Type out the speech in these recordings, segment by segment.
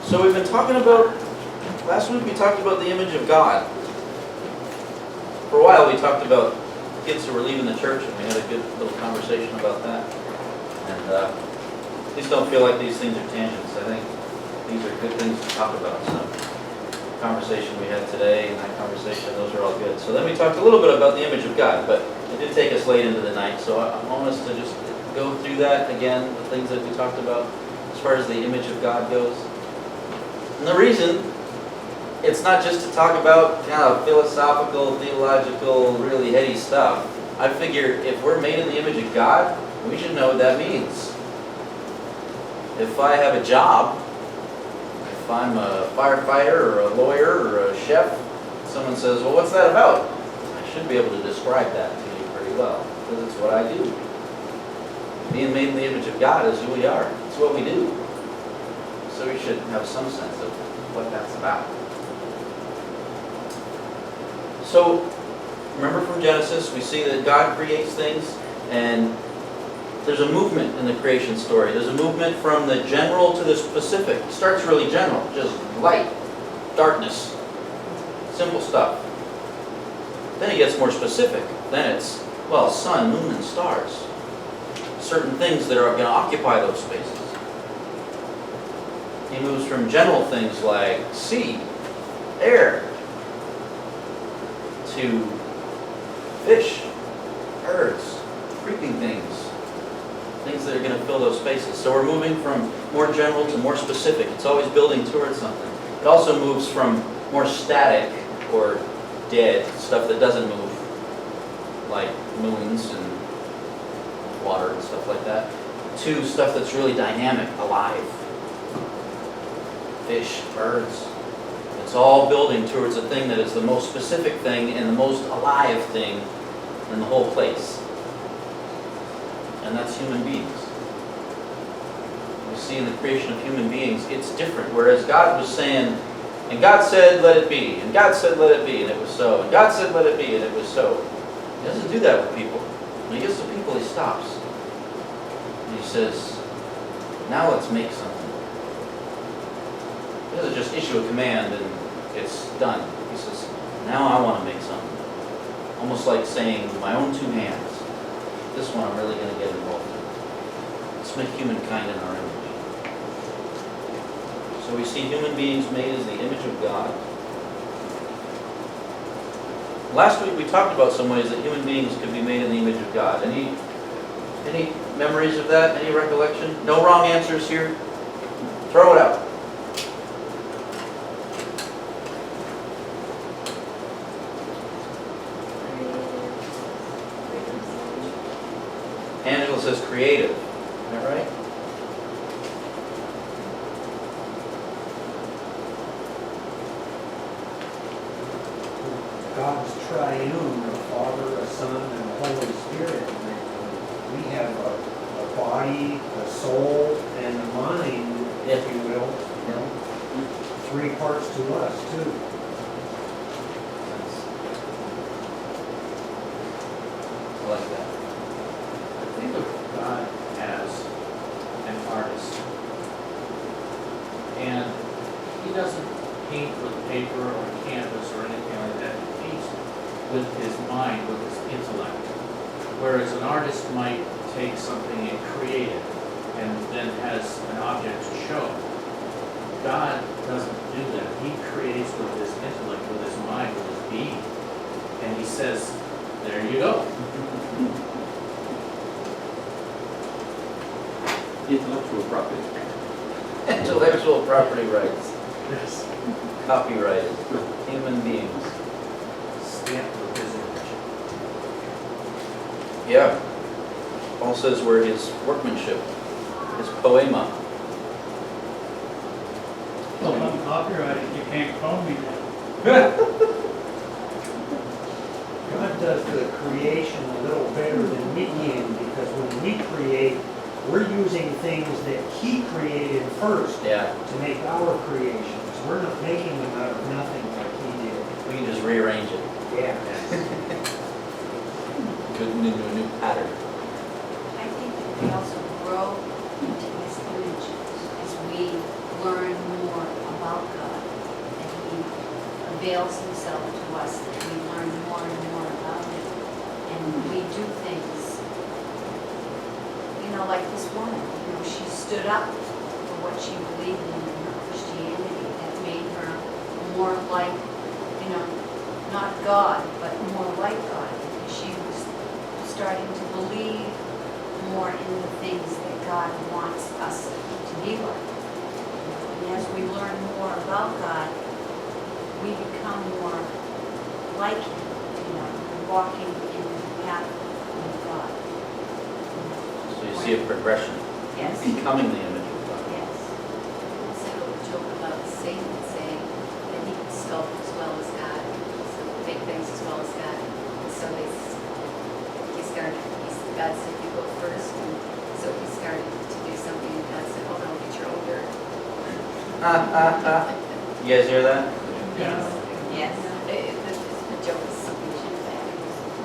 So we've been talking about, last week we talked about the image of God. For a while we talked about kids who were leaving the church, and we had a good little conversation about that. And please don't feel like these things are tangents. I think these are good things to talk about. So the conversation we had today and that conversation, those are all good. So then we talked a little bit about the image of God, but it did take us late into the night. So I want us to just go through that again, the things that we talked about as far as the image of God goes. And the reason, it's not just to talk about philosophical, theological, really heady stuff. I figure if we're made in the image of God, we should know what that means. If I have a job, if I'm a firefighter or a lawyer or a chef, someone says, well, what's that about? I should be able to describe that to you pretty well, because it's what I do. Being made in the image of God is who we are. It's what we do. So we should have some sense of what that's about. So, remember from Genesis, we see that God creates things, and there's a movement in the creation story. There's a movement from the general to the specific. It starts really general, just light, darkness, simple stuff. Then it gets more specific. Then it's, well, sun, moon, and stars. Certain things that are going to occupy those spaces. He moves from general things like sea, air, to fish, birds, creeping things, things that are going to fill those spaces. So we're moving from more general to more specific. It's always building towards something. It also moves from more static or dead, stuff that doesn't move, like moons and water and stuff like that, to stuff that's really dynamic, alive. Fish, birds. It's all building towards a thing that is the most specific thing and the most alive thing in the whole place. And that's human beings. We see in the creation of human beings, it's different. Whereas God was saying, and God said, let it be. And God said, let it be. And it was so. And God said, let it be. And it was so. He doesn't do that with people. When he gets to people, he stops. And he says, now let's make something. He doesn't just issue a command and it's done. He says, now I want to make something. Almost like saying, with my own two hands, this one I'm really going to get involved in. Let's make humankind in our image. So we see human beings made as the image of God. Last week we talked about some ways that human beings could be made in the image of God. Any memories of that? Any recollection? No wrong answers here? Throw it out. Angela says creative. Is that right? God's triune, a Father, a Son, and a Holy Spirit. We have a body, a soul, and a mind, if you will. Three parts to us, too. I like that. Think of God as an artist. And he doesn't paint with paper or canvas or anything like that. He paints with his mind, with his intellect. Whereas an artist might take something and create it and then has an object to show. God doesn't do that. He creates with his intellect, with his mind, with his being. And he says, there you go. Intellectual property. Intellectual property rights. Yes. Copyright. Human beings. Stamped with his image. Yeah. Paul says we're his workmanship, his poema. Well, if I'm copyrighted, you can't call me that. God does the creation a little better than we can, because when we create, we're using things that He created first Yeah. to make our creations. We're not making them out of nothing like He did. We can just rearrange it. Yeah. Put it into a new pattern. I think that we also grow into His image as we learn more like this woman, she stood up for what she believed in her Christianity. That made her more like, not God, but more like God. Because she was starting to believe more in the things that God wants us to be like. And as we learn more about God, we become more like Him, walking in the path of God. So you see a progression, Yes. becoming the image of God. Yes. Also, a joke about Satan saying that he can sculpt as well as God, so make things as well as God. And so God said, you go first, and so he started to do something, and God said, oh no, get your own dirt. You guys hear that? Yes. Yes. The joke is something you should have.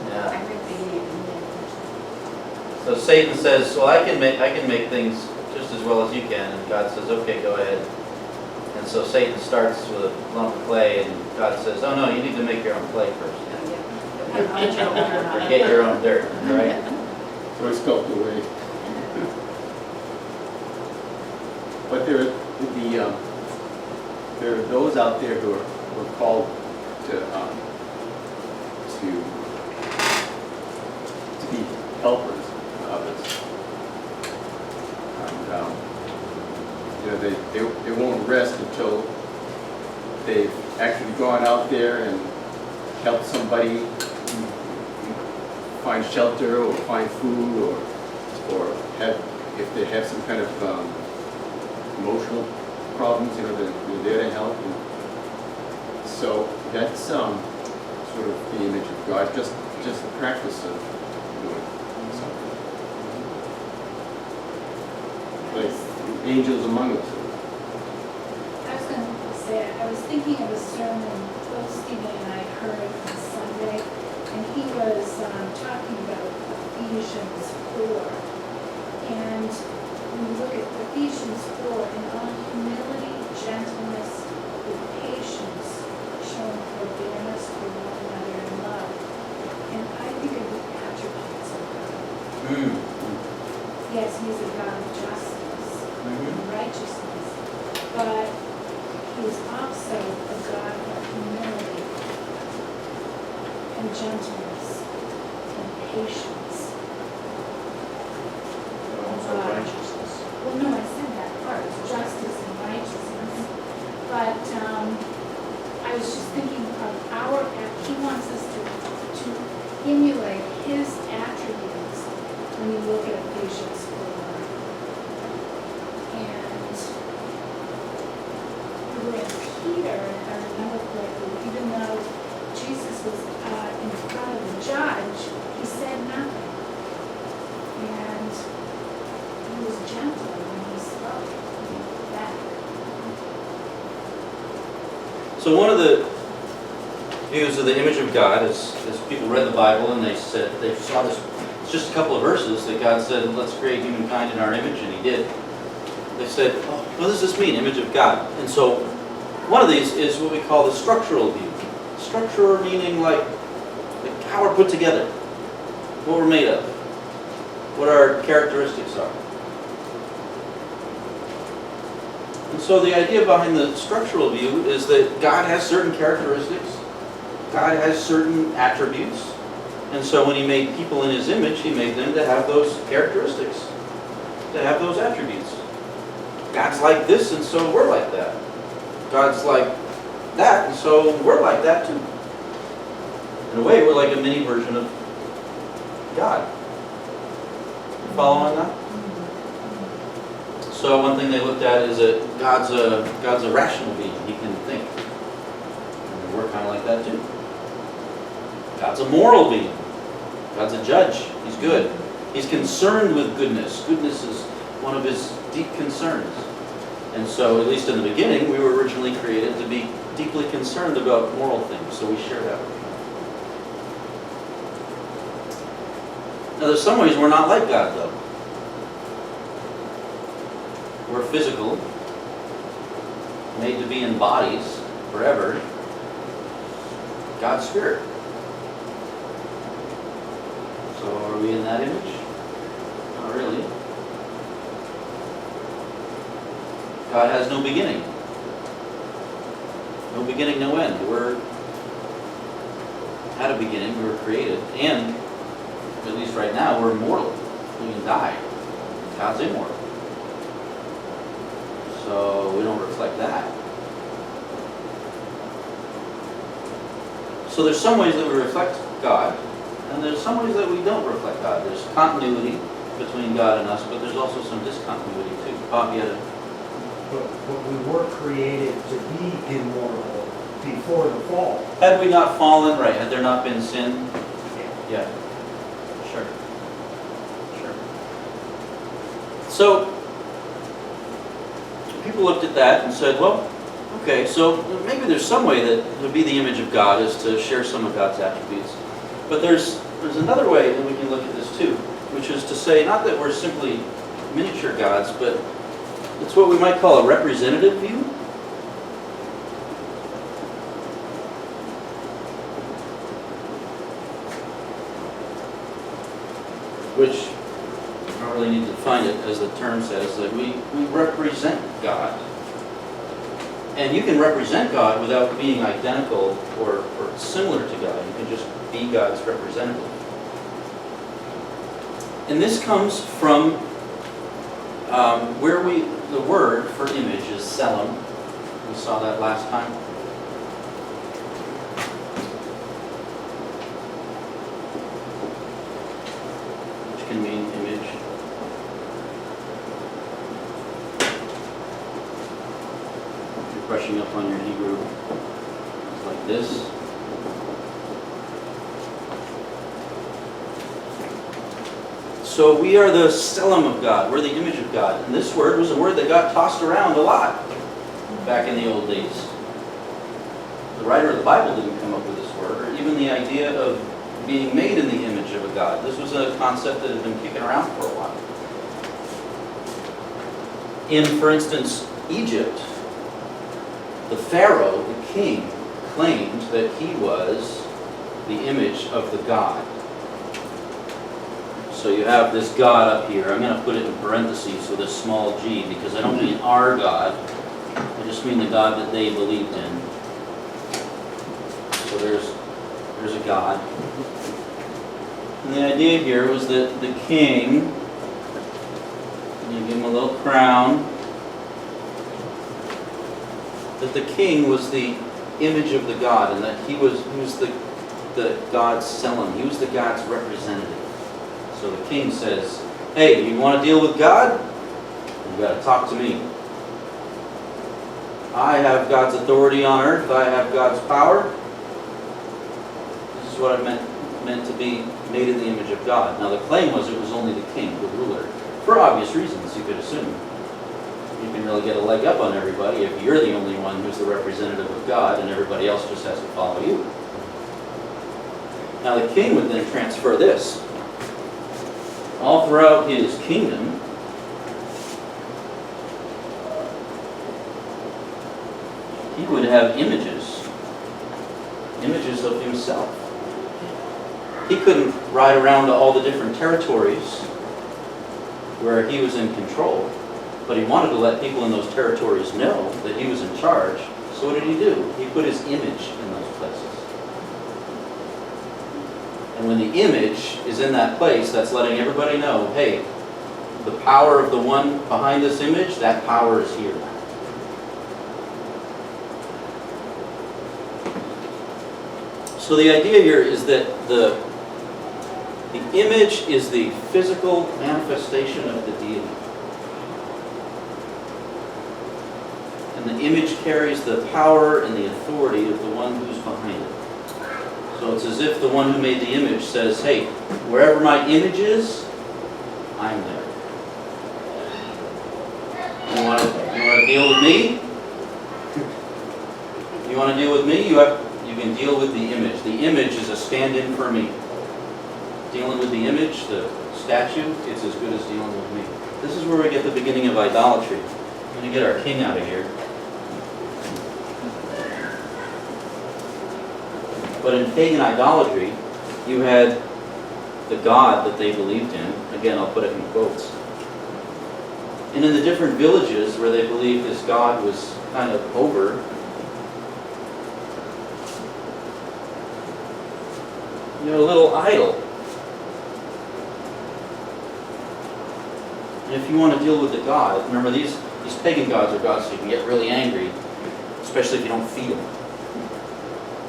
Yeah. I read the So Satan says, well, I can make things just as well as you can, and God says, okay, go ahead. And so Satan starts with a lump of clay, and God says, oh no, you need to make your own clay first. Or get your own dirt, right? So it's sculpted away. But there are those out there who are called to be helpers of others. And they won't rest until they've actually gone out there and helped somebody find shelter or find food or if they have some kind of emotional problems, they're there to help. And so that's sort of the image of God, just the practice of doing something. Like angels among us. I was going to say, I was thinking of a sermon both Stephen and I heard on Sunday, and he was talking about Ephesians 4. And when you look at Ephesians 4, in all humility, gentleness, with patience, showing forbearance for one another in love. And I think of the attributes of God. Yes, He's a God of justice and righteousness, but He's also a God of humility and gentleness and patience. Also righteousness. Well, no, I said that part, it's justice and righteousness. But I was just thinking of He wants us to emulate His attributes when you look at Ephesians 4. And with Peter, if I remember correctly, even though Jesus was in front of the judge, he said nothing. And he was gentle when he spoke back. So one of the views of the image of God is people read the Bible and they saw this, it's just a couple of verses that God said, let's create humankind in our image, and He did. They said, oh, what does this mean, image of God? And so one of these is what we call the structural view. Structural meaning like how we're put together, what we're made of, what our characteristics are. And so the idea behind the structural view is that God has certain characteristics, God has certain attributes, and so when He made people in His image, He made them to have those characteristics, to have those attributes. God's like this, and so we're like that. God's like that, and so we're like that too. In a way, we're like a mini version of God. You following that? So one thing they looked at is that God's a rational being. He can think. And we're kind of like that too. God's a moral being. God's a judge. He's good. He's concerned with goodness. Goodness is one of His deep concerns. And so, at least in the beginning, we were originally created to be deeply concerned about moral things. So we share that with God. Now, there's some ways we're not like God, though. We're physical, made to be in bodies forever. God's spirit. So are we in that image? Not really. God has no beginning. No beginning, no end. We're had a beginning, we were created, and at least right now, we're immortal. We can die. God's immortal. So we don't reflect that. So there's some ways that we reflect God, and there's some ways that we don't reflect God. There's continuity between God and us, but there's also some discontinuity too. Bob, you had a... But we were created to be immortal before the fall. Had we not fallen, right, had there not been sin? Yeah. Sure. Sure. So, people looked at that and said, well, okay, so maybe there's some way that to be the image of God is to share some of God's attributes. But there's another way that we can look at this too, which is to say not that we're simply miniature gods, but it's what we might call a representative view. Which, I don't really need to define it, as the term says, that we represent God. And you can represent God without being identical or similar to God. You can just be God's representative. And this comes from where the word for image is selim. We saw that last time. Which can mean image. If you're brushing up on your Hebrew, it's like this. So we are the selim of God. We're the image of God. And this word was a word that got tossed around a lot back in the old days. The writer of the Bible didn't come up with this word, or even the idea of being made in the image of a God. This was a concept that had been kicking around for a while. In, for instance, Egypt, the Pharaoh, the king, claimed that he was the image of the God. So you have this God up here. I'm going to put it in parentheses with a small g because I don't mean our God. I just mean the God that they believed in. So there's a God. And the idea here was that the king, you give him a little crown, that the king was the image of the God, and that he was the God's selim. He was the God's representative. So the king says, hey, you want to deal with God? You've got to talk to me. I have God's authority on earth. I have God's power. This is what it meant to be made in the image of God. Now the claim was it was only the king, the ruler. For obvious reasons, you could assume. You can really get a leg up on everybody if you're the only one who's the representative of God and everybody else just has to follow you. Now the king would then transfer this. All throughout his kingdom, he would have images of himself. He couldn't ride around to all the different territories where he was in control, but he wanted to let people in those territories know that he was in charge. So what did he do? He put his image in those places. And when the image is in that place, that's letting everybody know, hey, the power of the one behind this image, that power is here. So the idea here is that the image is the physical manifestation of the deity. And the image carries the power and the authority of the one who's behind it. So it's as if the one who made the image says, hey, wherever my image is, I'm there. You want to deal with me? You want to deal with me? You can deal with the image. The image is a stand-in for me. Dealing with the image, the statue, it's as good as dealing with me. This is where we get the beginning of idolatry. I'm going to get our king out of here. But in pagan idolatry, you had the God that they believed in. Again, I'll put it in quotes. And in the different villages where they believed this god was kind of over, a little idol. And if you want to deal with the god, remember these pagan gods are gods so you can get really angry, especially if you don't feed them.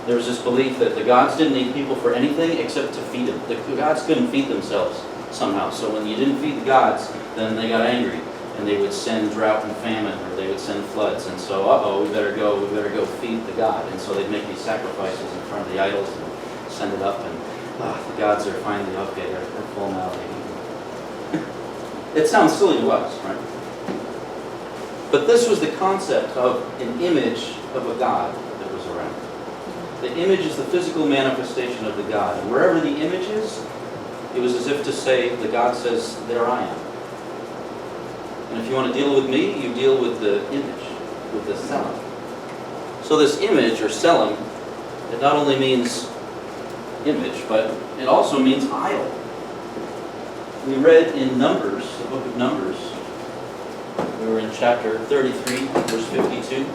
There was this belief that the gods didn't need people for anything except to feed them. The gods couldn't feed themselves somehow. So when you didn't feed the gods, then they got angry. And they would send drought and famine, or they would send floods. And so, we better go feed the god. And so they'd make these sacrifices in front of the idols and send it up. And the gods are finally, okay, they're full now. It sounds silly to us, right? But this was the concept of an image of a god that was around. The image is the physical manifestation of the god. And wherever the image is, it was as if to say, the god says, there I am. And if you want to deal with me, you deal with the image, with the selim. So this image, or selim, it not only means image, but it also means idol. We read in Numbers, the book of Numbers, we were in chapter 33, verse 52.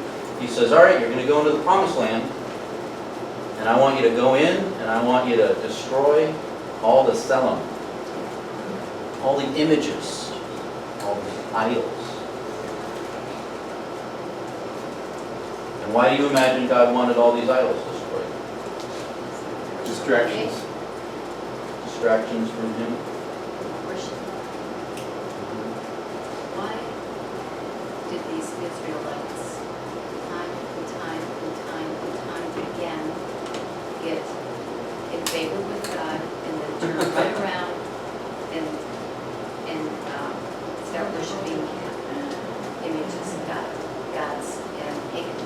He says, all right, you're going to go into the promised land, and I want you to go in, and I want you to destroy all the selim, all the images, all the idols. And why do you imagine God wanted all these idols destroyed? Distractions. Distractions from Him. Worship. Why did these Israelites, time and time and time and time again, get in favor with God and then turn right around and start worshiping images of gods and pagan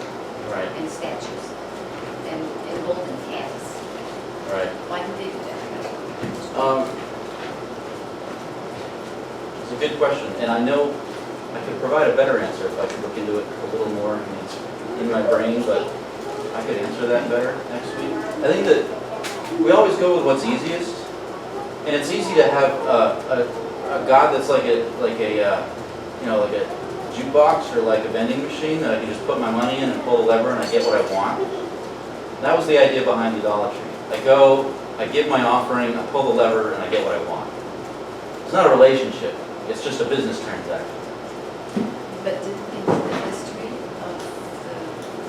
Right. and statues and golden calves? Right. Why did they do that? It's a good question, and I know I could provide a better answer if I could look into it a little more. I mean, it's in my brain, but I could answer that better next week. I think that we always go with what's easiest, and it's easy to have a god that's like a jukebox or like a vending machine that I can just put my money in and pull the lever and I get what I want. That was the idea behind idolatry. I go, I give my offering, I pull the lever, and I get what I want. It's not a relationship. It's just a business transaction. But in the history of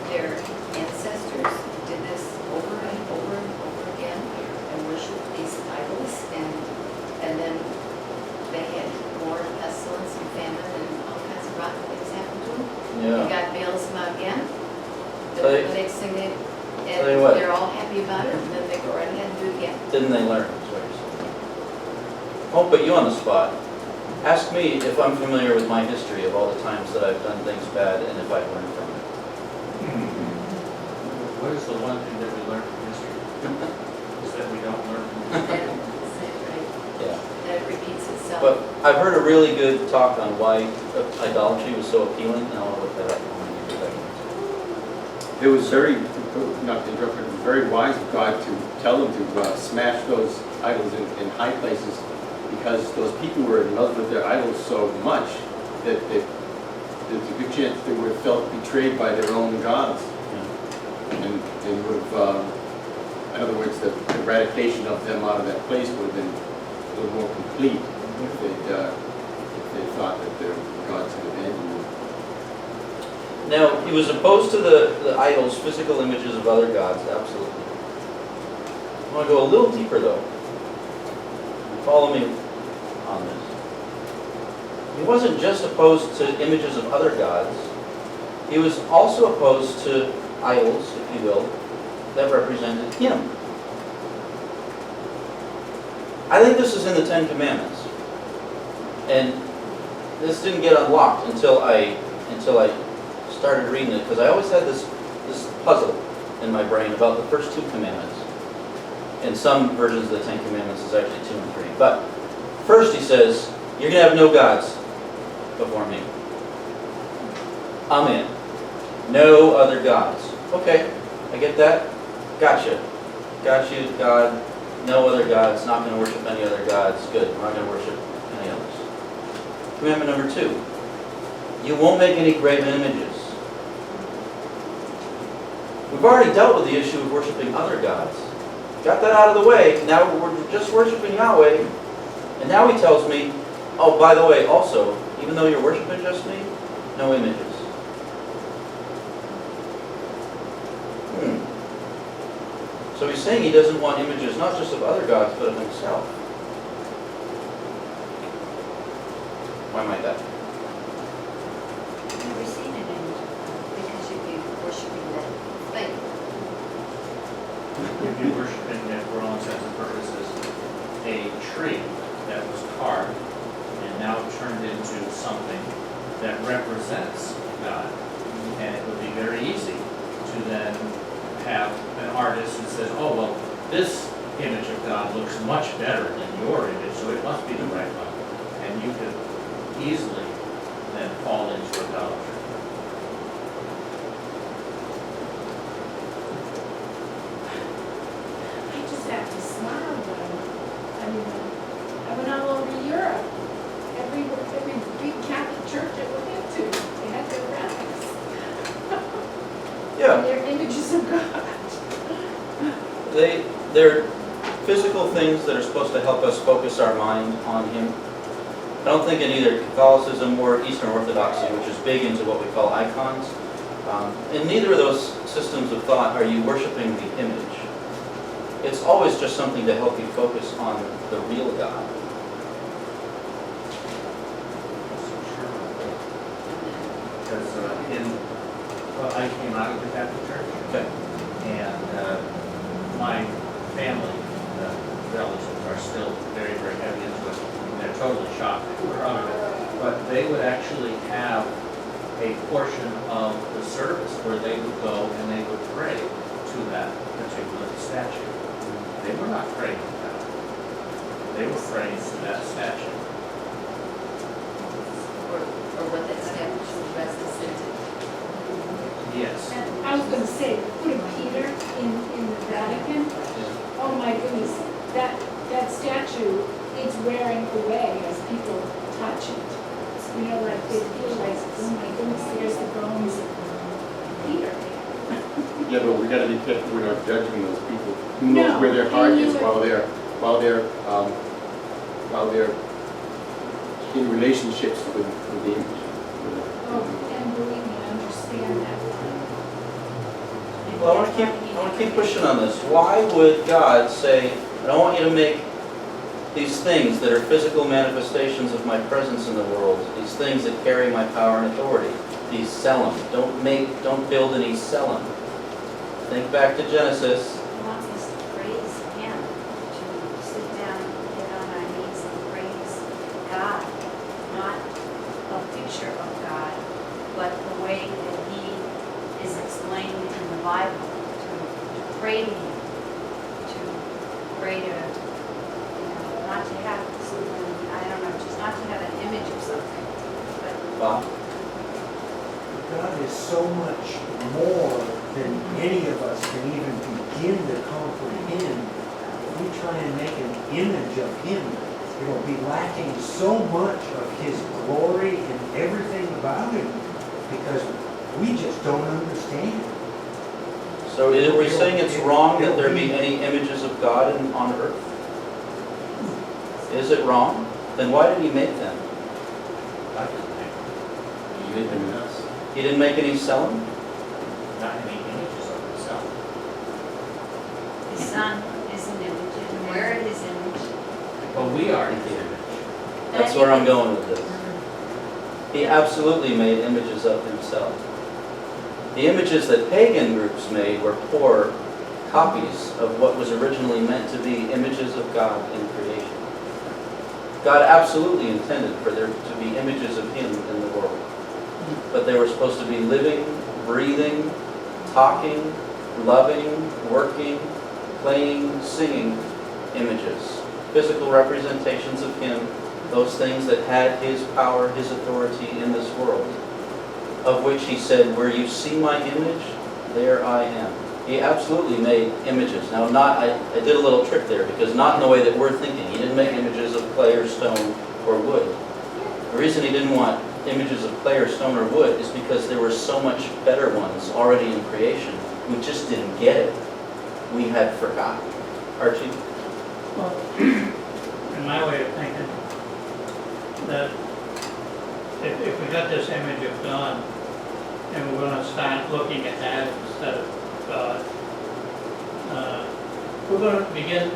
their ancestors did this over and over and over again and worshiped these idols, and then they had more pestilence and famine and all kinds of rotten things happen to them. And God bails them out again. The next thing Tell you what. they're all happy about it, and then they go right ahead and do it again. Didn't they learn? Is what you're saying. Won't put you on the spot. Ask me if I'm familiar with my history of all the times that I've done things bad and if I've learned from it. What is the one thing that we learn from history? Is that we don't learn from history. Yeah. That it repeats itself. But I've heard a really good talk on why idolatry was so appealing, and I'll look that up. It was very, not to interrupt, but it was very wise of God to tell them to smash those idols in high places, because those people were in love with their idols so much that there's a good chance they would have felt betrayed by their own gods. And would have, in other words, the eradication of them out of that place would have been a little more complete if they thought that their gods had abandoned them. Now, he was opposed to the idols, physical images of other gods, absolutely. I want to go a little deeper, though. Follow me on this. He wasn't just opposed to images of other gods. He was also opposed to idols, if you will, that represented him. I think this is in the Ten Commandments. And this didn't get unlocked until I started reading it, because I always had this puzzle in my brain about the first two commandments. In some versions of the Ten Commandments, it's actually 2 and 3. But first he says, you're going to have no gods before me. I'm in. No other gods. Okay, I get that. Gotcha. Got you, God. No other gods. Not going to worship any other gods. Good. We're not going to worship any others. Commandment number 2. You won't make any graven images. We've already dealt with the issue of worshiping other gods. Got that out of the way. Now we're just worshiping Yahweh. And now he tells me, oh, by the way, also, even though you're worshiping just me, no images. So he's saying he doesn't want images not just of other gods, but of himself. Why might that? I've never seen an image because you'd be worshiping that thing. You'd be worshiping it for all intents and purposes a tree that was carved and now turned into something that represents God. And it would be very easy to then have an artist who says, oh, well, this image of God looks much better than your image, so it must be the right one. And you could easily then fall into idolatry. I just have to smile though. I mean, I went all over Europe. Every big Catholic church I went into, they had their relics. Yeah. They're images of God. They're physical things that are supposed to help us focus our mind on Him. I don't think in either Catholicism or Eastern Orthodoxy, which is big into what we call icons, in neither of those systems of thought are you worshiping the image. It's always just something to help you focus on the real God. Because well, I came out of the Catholic Church. Okay. And my family, relatives are still very, very heavy into it. They're totally shocked that we're out of it. But they would actually have a portion of the service where they would go and they would pray to that particular statue. They were not praying to God. They were praying to that statue. Or what that statue represented. Yes. And I was gonna say, putting Peter in the Vatican, oh my goodness, that statue is wearing away as people touch it. You know, like they feel like, oh my goodness, there's the bones of Peter. Yeah, but we gotta be careful, we're not judging those people. Who No, knows where their heart and is you- while they're in relationships with the image. Oh, and believe me, I understand that. Well, I want to keep pushing on this. Why would God say, I don't want you to make these things that are physical manifestations of my presence in the world, these things that carry my power and authority, these sell them. Don't build any sell them. Think back to Genesis. He wants us to praise Him, to sit down and get on our knees and praise God, not a picture of God, but the way that He is explained in the Bible, to pray to Him, to pray to, not to have something, I don't know, just not to have an image of something, but Wow. God is so much more than any of us can even begin to comprehend. If we try and make an image of Him, it will be lacking so much of His glory and everything about Him because we just don't understand. So are we saying it's wrong that there be any images of God on earth? Is it wrong? Then why did He make them? God didn't make them. He made them in us. He didn't make any selling? Not any images of Himself. His Son is an image, and we're His image. But we are His image. That's where I'm going with this. He absolutely made images of Himself. The images that pagan groups made were poor copies of what was originally meant to be images of God in creation. God absolutely intended for there to be images of Him in the world. But they were supposed to be living, breathing, talking, loving, working, playing, singing images. Physical representations of Him, those things that had His power, His authority in this world. Of which He said, where you see my image, there I am. He absolutely made images. Now, I did a little trick there, because not in the way that we're thinking. He didn't make images of clay or stone or wood. The reason He didn't want images of clay or stone or wood is because there were so much better ones already in creation. We just didn't get it. We had forgotten. Archie? Well, in my way of thinking, that if we got this image of God, and we're gonna start looking at that instead of God, we're gonna begin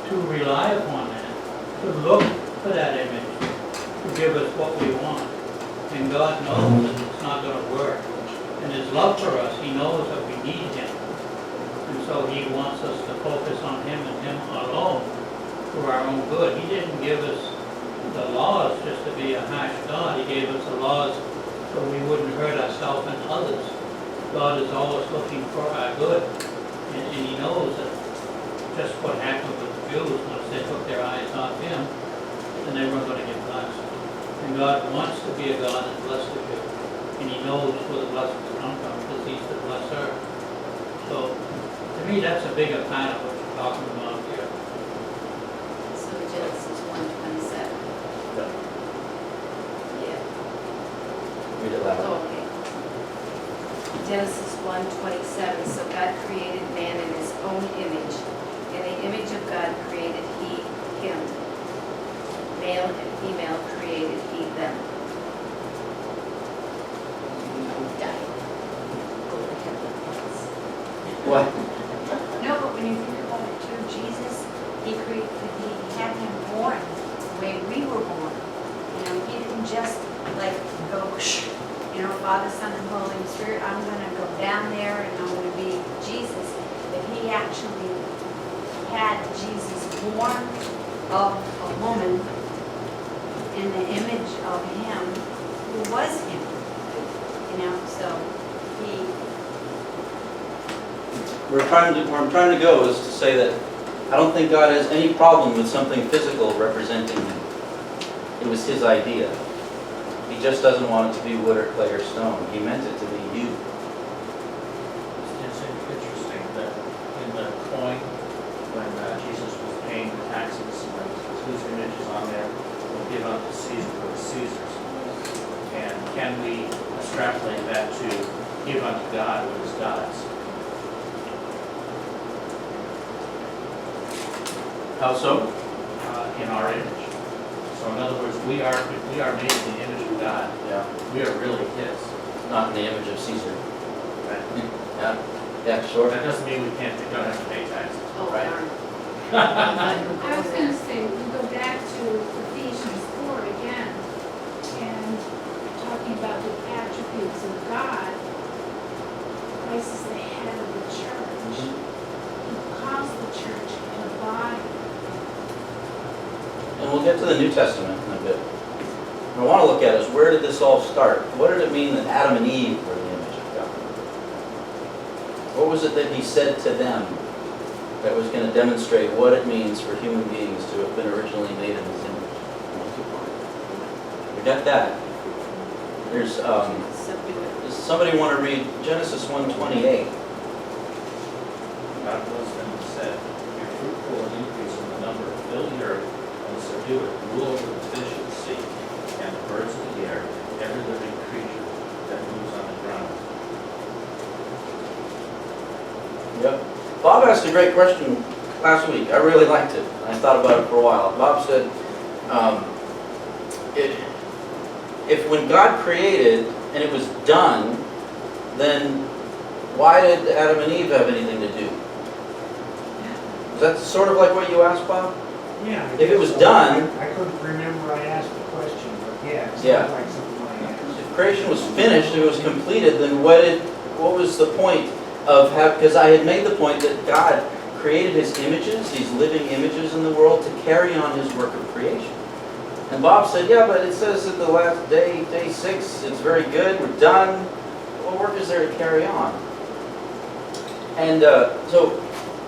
to rely upon that, to look for that image, to give us what we want. And God knows that it's not gonna work. And His love for us, He knows that we need Him. And so He wants us to focus on Him and Him alone for our own good. He didn't give us the laws just to be a harsh God. He gave us the laws so we wouldn't hurt ourselves and others. God is always looking for our good. And He knows that just what happened with the Jews, once they took their eyes off Him, then they weren't going to get blessed. And God wants to be a God that blesses you. And He knows where the blessings come from because He's the blesser. So, to me, that's a bigger part of what you're talking about here. So Genesis 1:27. Yeah. Read it loud. Oh, okay. Genesis 1:27. So God created man in His own image. In the image of God created He him. Male and female created He them. Die. Go to heaven. What? No, but when you think about it too, Jesus, he had him born the way we were born. You know, he didn't just like go, Father, Son, and Holy Spirit, I'm gonna go down there and I'm gonna be Jesus. But he actually had Jesus born of a woman in the image of him who was him. So Where I'm trying to go is to say that I don't think God has any problem with something physical representing Him. It was His idea. He just doesn't want it to be wood or clay or stone. He meant it to be you. It's interesting that in the coin, when Jesus was paying the taxes, whose image is on there, will give unto Caesar what is Caesar's. And can we extrapolate that to give unto God what is God's? How so? In our image. So in other words, if we are made in the image of God, Yeah. we are really His. Not in the image of Caesar. Right? Yeah. Yeah, sure. That doesn't mean we don't have to pay taxes. Oh, Right. darn. I was gonna say, we go back to Ephesians 4 again, and talking about the attributes of God. Christ is the head of the church. He calls the church a body. And we'll get to the New Testament in a bit. What I want to look at is where did this all start? What did it mean that Adam and Eve were the image of God? What was it that He said to them that was going to demonstrate what it means for human beings to have been originally made in His image? We got that. There's does somebody want to read Genesis 1:28? God blessed them and said, "Be fruitful and increase in the number, fill the earth and subdue it, rule over the fish of the sea and the birds of the air, every living creature that moves on the ground." Yep. Bob asked a great question last week. I really liked it. I thought about it for a while. Bob said, if when God created and it was done, then why did Adam and Eve have anything to do? Is that sort of like what you asked, Bob? Yeah. I If it guess was so. done- I couldn't remember I asked the question, but yeah, it Yeah. sounds like something I asked. If creation was finished, it was completed, then what was the point of because I had made the point that God created His images, these living images in the world, to carry on His work of creation. And Bob said, yeah, but it says that the last day 6, it's very good, we're done. What work is there to carry on? And so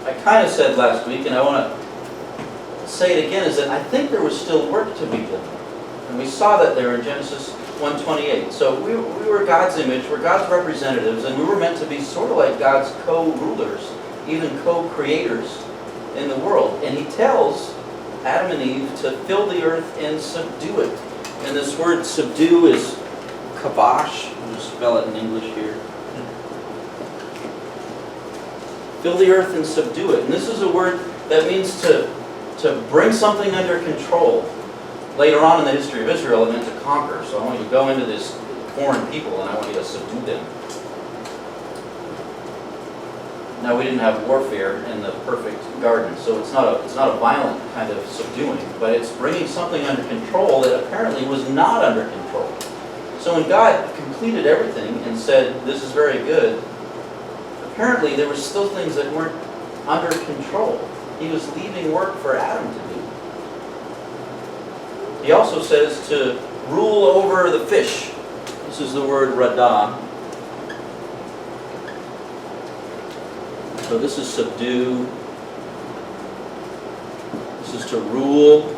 I kind of said last week, and I want to say it again, is that I think there was still work to be done. And we saw that there in Genesis 1:28. So we were God's image, we're God's representatives, and we were meant to be sort of like God's co-rulers, even co-creators in the world. And He tells Adam and Eve to fill the earth and subdue it. And this word subdue is kabosh. I'll just spell it in English here. Fill the earth and subdue it. And this is a word that means to bring something under control. Later on in the history of Israel, it meant to conquer. So I want you to go into this foreign people and I want you to subdue them. Now, we didn't have warfare in the perfect garden, so it's not a violent kind of subduing, but it's bringing something under control that apparently was not under control. So when God completed everything and said, this is very good, apparently there were still things that weren't under control. He was leaving work for Adam to do. He also says to rule over the fish. This is the word radah. So this is subdue. This is to rule,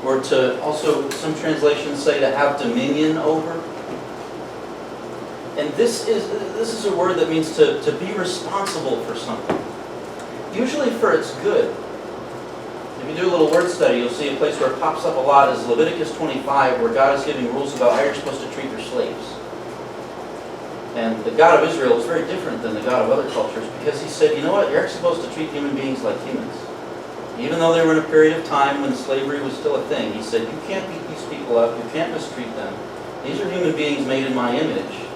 or to also, some translations say to have dominion over. And this is a word that means to be responsible for something. Usually for its good. If you do a little word study, you'll see a place where it pops up a lot is Leviticus 25, where God is giving rules about how you're supposed to treat your slaves. And the God of Israel is very different than the God of other cultures, because he said, you know what, you're supposed to treat human beings like humans. Even though they were in a period of time when slavery was still a thing, he said, you can't beat these people up, you can't mistreat them. These are human beings made in my image.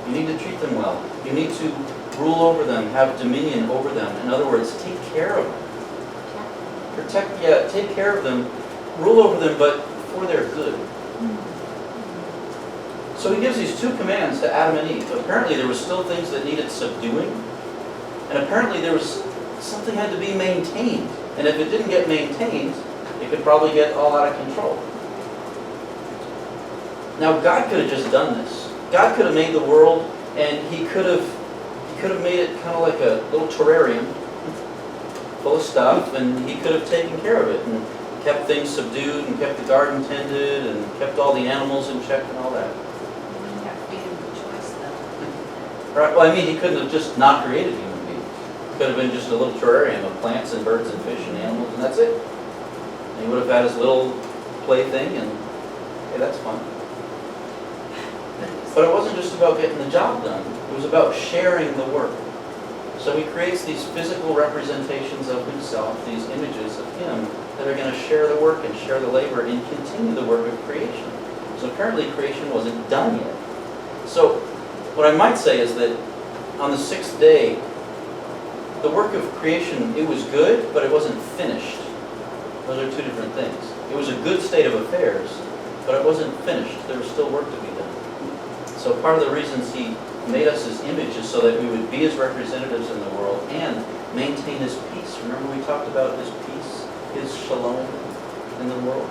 You need to treat them well. You need to rule over them, have dominion over them. In other words, take care of them. Take care of them, rule over them, but for their good. So he gives these two commands to Adam and Eve. Apparently there were still things that needed subduing, and apparently there was something had to be maintained. And if it didn't get maintained, it could probably get all out of control. Now God could have just done this. God could have made the world, and he could have made it kind of like a little terrarium full of stuff, and he could have taken care of it and kept things subdued and kept the garden tended and kept all the animals in check and all that. Right. Well, I mean, he couldn't have just not created human beings. It could have been just a little terrarium of plants and birds and fish and animals, and that's it. And he would have had his little plaything, and hey, that's fun. But it wasn't just about getting the job done. It was about sharing the work. So he creates these physical representations of himself, these images of him, that are going to share the work and share the labor and continue the work of creation. So apparently creation wasn't done yet. So what I might say is that on the sixth day, the work of creation, it was good, but it wasn't finished. Those are two different things. It was a good state of affairs, but it wasn't finished. There was still work to be done. So part of the reasons he made us his image is so that we would be his representatives in the world and maintain his peace. Remember we talked about his peace, his shalom in the world?